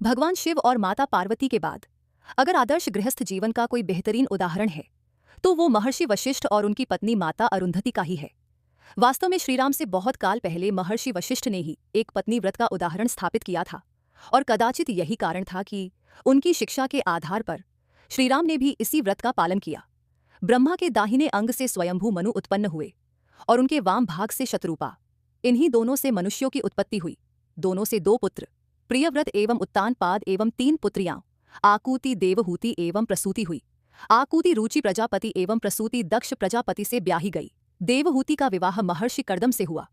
भगवान शिव और माता पार्वती के बाद अगर आदर्श गृहस्थ जीवन का कोई बेहतरीन उदाहरण है तो वो महर्षि वशिष्ठ और उनकी पत्नी माता अरुंधति का ही है। वास्तव में श्रीराम से बहुत काल पहले महर्षि वशिष्ठ ने ही एक पत्नी व्रत का उदाहरण स्थापित किया था और कदाचित यही कारण था कि उनकी शिक्षा के आधार पर श्रीराम ने भी इसी व्रत का पालन किया। ब्रह्मा के दाहिने अंग से स्वयंभू मनु उत्पन्न हुए और उनके वाम भाग से शत्रुपा। इन्हीं दोनों से मनुष्यों की उत्पत्ति हुई। दोनों से 2 पुत्र प्रियव्रत एवं उत्तानपाद एवं 3 पुत्रियां आकूति देवहूति एवं प्रसूति हुई। आकूति रुचि प्रजापति एवं प्रसूति दक्ष प्रजापति से ब्याही गई। देवहूति का विवाह महर्षि कर्दम से हुआ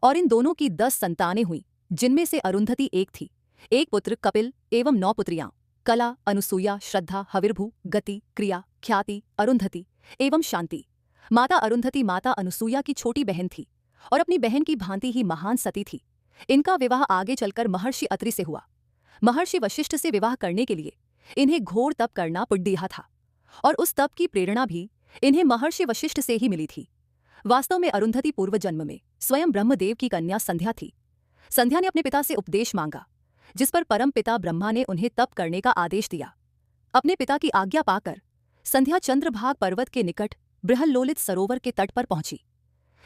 और इन दोनों की 10 संतानें हुई, जिनमें से अरुंधति एक थी। एक पुत्र कपिल एवं 9 पुत्रियां कला, अनुसूया, श्रद्धा, हविर्भू, गति, क्रिया, ख्याति, अरुंधति एवं शांति। माता अरुंधति माता अनुसूया की छोटी बहन थी और अपनी बहन की भांति ही महान सती थी। इनका विवाह आगे चलकर महर्षि अत्रि से हुआ। महर्षि वशिष्ठ से विवाह करने के लिए इन्हें घोर तप करना पड़ था और उस तप की प्रेरणा भी इन्हें महर्षि वशिष्ठ से ही मिली थी। वास्तव में अरुंधति पूर्व जन्म में स्वयं ब्रह्मदेव की कन्या संध्या थी। संध्या ने अपने पिता से उपदेश मांगा, जिस पर परम पिता ब्रह्मा ने उन्हें तप करने का आदेश दिया। अपने पिता की आज्ञा पाकर संध्या चंद्रभाग पर्वत के निकट बृहल्लोलित सरोवर के तट पर पहुंची,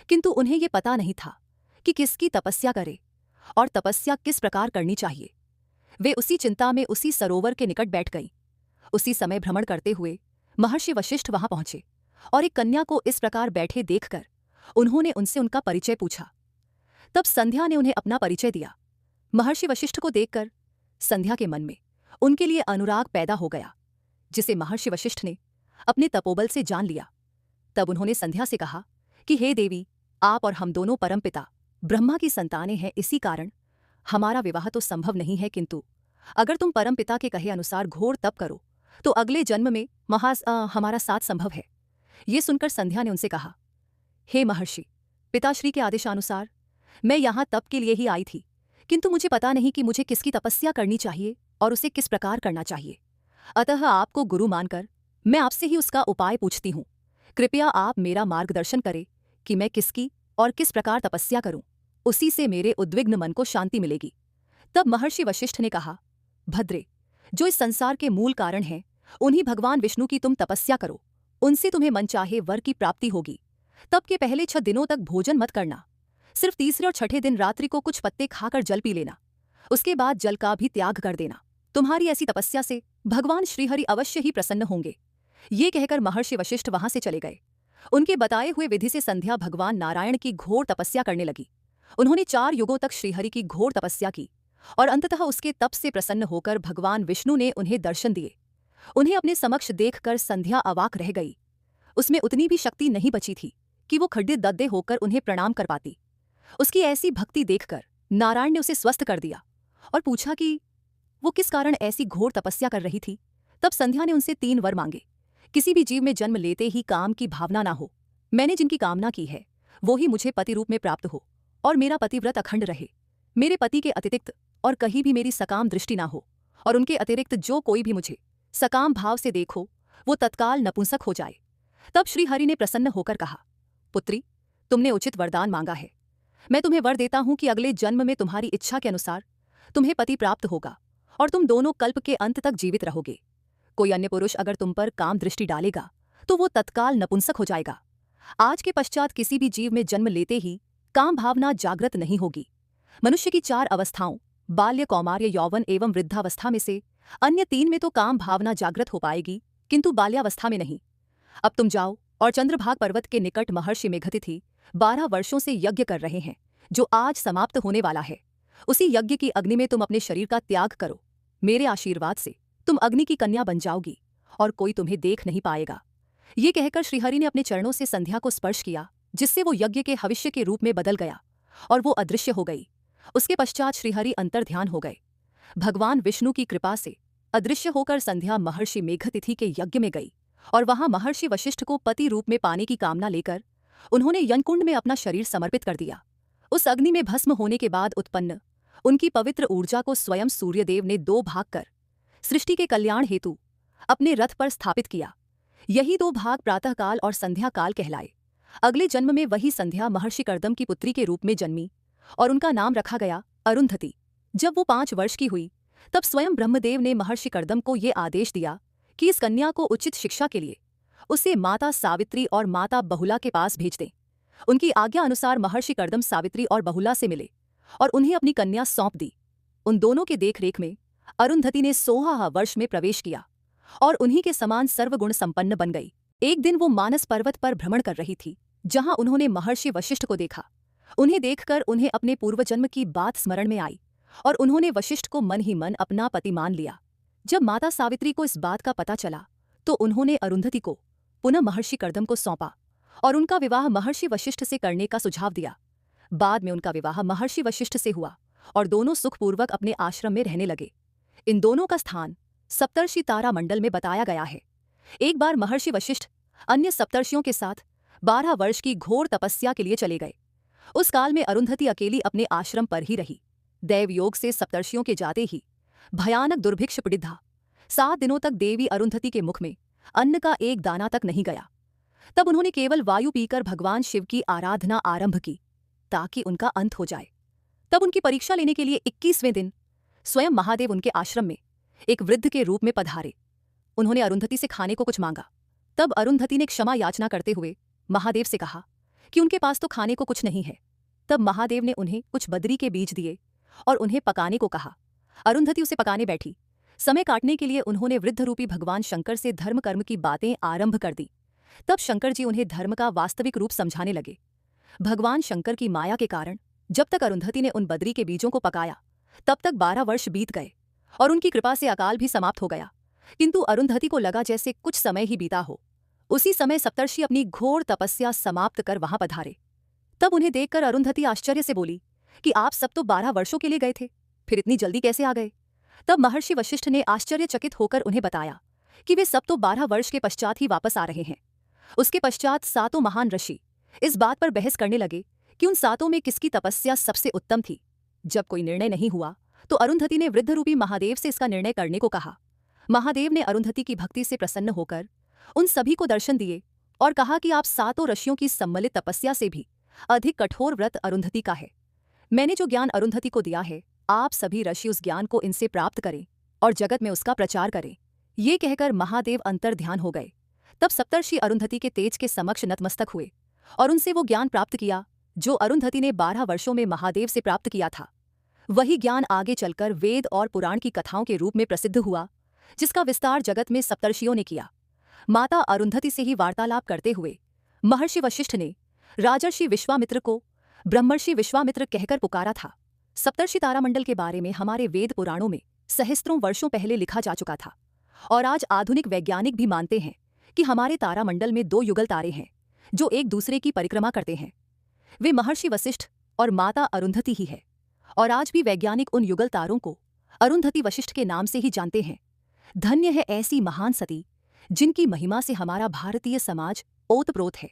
किंतु उन्हें ये पता नहीं था कि किसकी तपस्या करे और तपस्या किस प्रकार करनी चाहिए। वे उसी चिंता में उसी सरोवर के निकट बैठ गईं। उसी समय भ्रमण करते हुए महर्षि वशिष्ठ वहां पहुंचे और एक कन्या को इस प्रकार बैठे देखकर उन्होंने उनसे उनका परिचय पूछा। तब संध्या ने उन्हें अपना परिचय दिया। महर्षि वशिष्ठ को देखकर संध्या के मन में उनके लिए अनुराग पैदा हो गया, जिसे महर्षि वशिष्ठ ने अपने तपोबल से जान लिया। तब उन्होंने संध्या से कहा कि हे देवी, आप और हम दोनों परमपिता ब्रह्मा की संतानें हैं, इसी कारण हमारा विवाह तो संभव नहीं है, किंतु अगर तुम परमपिता के कहे अनुसार घोर तप करो तो अगले जन्म में हमारा साथ संभव है। ये सुनकर संध्या ने उनसे कहा, हे महर्षि, पिताश्री के आदेशानुसार मैं यहाँ तप के लिए ही आई थी, किंतु मुझे पता नहीं कि मुझे किसकी तपस्या करनी चाहिए और उसे किस प्रकार करना चाहिए। अतः आपको गुरु मानकर मैं आपसे ही उसका उपाय पूछती हूँ। कृपया आप मेरा मार्गदर्शन करें कि मैं किसकी और किस प्रकार तपस्या करूं, उसी से मेरे उद्विग्न मन को शांति मिलेगी। तब महर्षि वशिष्ठ ने कहा, भद्रे, जो इस संसार के मूल कारण हैं, उन्हीं भगवान विष्णु की तुम तपस्या करो, उनसे तुम्हें मनचाहे वर की प्राप्ति होगी। तब के पहले 6 दिनों तक भोजन मत करना, सिर्फ तीसरे और छठे दिन रात्रि को कुछ पत्ते खाकर जल पी लेना, उसके बाद जल का भी त्याग कर देना। तुम्हारी ऐसी तपस्या से भगवान श्रीहरि अवश्य ही प्रसन्न होंगे। ये कहकर महर्षि वशिष्ठ वहां से चले गए। उनके बताए हुए विधि से संध्या भगवान नारायण की घोर तपस्या करने लगी। उन्होंने 4 युगों तक श्रीहरि की घोर तपस्या की और अंततः उसके तप से प्रसन्न होकर भगवान विष्णु ने उन्हें दर्शन दिए। उन्हें अपने समक्ष देखकर संध्या अवाक रह गई। उसमें उतनी भी शक्ति नहीं बची थी कि वो खड्डे दद्दे होकर उन्हें प्रणाम कर पाती। उसकी ऐसी भक्ति देखकर नारायण ने उसे स्वस्थ कर दिया और पूछा कि वो किस कारण ऐसी घोर तपस्या कर रही थी। तब संध्या ने उनसे 3 वर मांगे। किसी भी जीव में जन्म लेते ही काम की भावना ना हो। मैंने जिनकी कामना की है वो ही मुझे पति रूप में प्राप्त हो और मेरा पतिव्रत अखंड रहे। मेरे पति के अतिरिक्त और कहीं भी मेरी सकाम दृष्टि ना हो और उनके अतिरिक्त जो कोई भी मुझे सकाम भाव से देखो वो तत्काल नपुंसक हो जाए। तब श्री हरि ने प्रसन्न होकर कहा, पुत्री, तुमने उचित वरदान मांगा है। मैं तुम्हें वर देता हूं कि अगले जन्म में तुम्हारी इच्छा के अनुसार तुम्हें पति प्राप्त होगा और तुम दोनों कल्प के अंत तक जीवित रहोगे। कोई अन्य पुरुष अगर तुम पर काम दृष्टि डालेगा तो वो तत्काल नपुंसक हो जाएगा। आज के पश्चात किसी भी जीव में जन्म लेते ही काम भावना जागृत नहीं होगी। मनुष्य की 4 अवस्थाओं बाल्य, कौमार्य, यौवन एवं वृद्धावस्था में से अन्य 3 में तो काम भावना जागृत हो पाएगी, किंतु बाल्यावस्था में नहीं। अब तुम जाओ और चंद्रभाग पर्वत के निकट महर्षि मेघतिथि 12 वर्षों से यज्ञ कर रहे हैं, जो आज समाप्त होने वाला है। उसी यज्ञ की अग्नि में तुम अपने शरीर का त्याग करो। मेरे आशीर्वाद से तुम अग्नि की कन्या बन जाओगी और कोई तुम्हें देख नहीं पाएगा। ये कहकर श्रीहरि ने अपने चरणों से संध्या को स्पर्श किया, जिससे वो यज्ञ के हविष्य के रूप में बदल गया और वो अदृश्य हो गई। उसके पश्चात श्रीहरि अंतर्ध्यान हो गए। भगवान विष्णु की कृपा से अदृश्य होकर संध्या महर्षि मेघतिथि के यज्ञ में गई और वहां महर्षि वशिष्ठ को पति रूप में पाने की कामना लेकर उन्होंने यज्ञकुंड में अपना शरीर समर्पित कर दिया। उस अग्नि में भस्म होने के बाद उत्पन्न उनकी पवित्र ऊर्जा को स्वयं सूर्यदेव ने 2 भाग कर सृष्टि के कल्याण हेतु अपने रथ पर स्थापित किया। यही 2 भाग प्रातःकाल और संध्या काल कहलाए। अगले जन्म में वही संध्या महर्षि कर्दम की पुत्री के रूप में जन्मी और उनका नाम रखा गया अरुंधति। जब वो 5 वर्ष की हुई तब स्वयं ब्रह्मदेव ने महर्षि कर्दम को ये आदेश दिया कि इस कन्या को उचित शिक्षा के लिए उसे माता सावित्री और माता बहुला के पास भेज दें। उनकी आज्ञा अनुसार महर्षि कर्दम सावित्री और बहुला से मिले और उन्हें अपनी कन्या सौंप दी। उन दोनों के देखरेख में अरुंधति ने 16 वर्ष में प्रवेश किया और उन्हीं के समान सर्वगुण संपन्न बन गई। एक दिन वो मानस पर्वत पर भ्रमण कर रही थी, जहां उन्होंने महर्षि वशिष्ठ को देखा। उन्हें देखकर उन्हें अपने पूर्वजन्म की बात स्मरण में आई और उन्होंने वशिष्ठ को मन ही मन अपना पति मान लिया। जब माता सावित्री को इस बात का पता चला तो उन्होंने अरुंधति को पुनः महर्षि कर्दम को सौंपा और उनका विवाह महर्षि वशिष्ठ से करने का सुझाव दिया। बाद में उनका विवाह महर्षि वशिष्ठ से हुआ और दोनों सुखपूर्वक अपने आश्रम में रहने लगे। इन दोनों का स्थान सप्तर्षि तारा मंडल में बताया गया है। एक बार महर्षि वशिष्ठ अन्य सप्तर्षियों के साथ 12 वर्ष की घोर तपस्या के लिए चले गए। उस काल में अरुंधति अकेली अपने आश्रम पर ही रही। दैव योग से सप्तर्षियों के जाते ही भयानक दुर्भिक्ष पीड़ित 7 दिनों तक देवी अरुंधति के मुख में अन्न का एक दाना तक नहीं गया। तब उन्होंने केवल वायु पीकर भगवान शिव की आराधना आरंभ की ताकि उनका अंत हो जाए। तब उनकी परीक्षा लेने के लिए 21वें दिन स्वयं महादेव उनके आश्रम में एक वृद्ध के रूप में पधारे। उन्होंने अरुंधति से खाने को कुछ मांगा। तब अरुंधति ने क्षमा याचना करते हुए महादेव से कहा कि उनके पास तो खाने को कुछ नहीं है। तब महादेव ने उन्हें कुछ बदरी के बीज दिए और उन्हें पकाने को कहा। अरुंधति उसे पकाने बैठी। समय काटने के लिए उन्होंने वृद्ध रूपी भगवान शंकर से धर्म कर्म की बातें आरंभ कर दी। तब शंकर जी उन्हें धर्म का वास्तविक रूप समझाने लगे। भगवान शंकर की माया के कारण जब तक अरुंधति ने उन बदरी के बीजों को पकाया तब तक 12 वर्ष बीत गए और उनकी कृपा से अकाल भी समाप्त हो गया। किंतु अरुंधति को लगा जैसे कुछ समय ही बीता हो। उसी समय सप्तर्षि अपनी घोर तपस्या समाप्त कर वहां पधारे। तब उन्हें देखकर अरुंधति आश्चर्य से बोली कि आप सब तो 12 वर्षों के लिए गए थे, फिर इतनी जल्दी कैसे आ गए? तब महर्षि वशिष्ठ ने आश्चर्यचकित होकर उन्हें बताया कि वे सब तो 12 वर्ष के पश्चात ही वापस आ रहे हैं। उसके पश्चात 7 महान ऋषि इस बात पर बहस करने लगे कि उन 7 में किसकी तपस्या सबसे उत्तम थी। जब कोई निर्णय नहीं हुआ तो अरुंधति ने वृद्ध रूपी महादेव से इसका निर्णय करने को कहा। महादेव ने अरुंधति की भक्ति से प्रसन्न होकर उन सभी को दर्शन दिए और कहा कि आप 7 ऋषियों की सम्मिलित तपस्या से भी अधिक कठोर व्रत अरुंधति का है। मैंने जो ज्ञान अरुंधति को दिया है, आप सभी ऋषि उस ज्ञान को इनसे प्राप्त करें और जगत में उसका प्रचार करें। ये कहकर महादेव अंतर ध्यान हो गए। तब सप्तर्षि अरुंधति के तेज के समक्ष नतमस्तक हुए और उनसे वो ज्ञान प्राप्त किया जो अरुंधति ने 12 वर्षों में महादेव से प्राप्त किया था। वही ज्ञान आगे चलकर वेद और पुराण की कथाओं के रूप में प्रसिद्ध हुआ, जिसका विस्तार जगत में सप्तर्षियों ने किया। माता अरुंधति से ही वार्तालाप करते हुए महर्षि वशिष्ठ ने राजर्षि विश्वामित्र को ब्रह्मर्षि विश्वामित्र कहकर पुकारा था। सप्तर्षि तारामंडल के बारे में हमारे वेद पुराणों में सहस्त्रों वर्षों पहले लिखा जा चुका था और आज आधुनिक वैज्ञानिक भी मानते हैं कि हमारे तारामंडल में 2 युगल तारे हैं जो एक दूसरे की परिक्रमा करते हैं। वे महर्षि वशिष्ठ और माता अरुंधति ही है और आज भी वैज्ञानिक उन युगल तारों को अरुंधति वशिष्ठ के नाम से ही जानते हैं। धन्य है ऐसी महान सती जिनकी महिमा से हमारा भारतीय समाज ओतप्रोत है।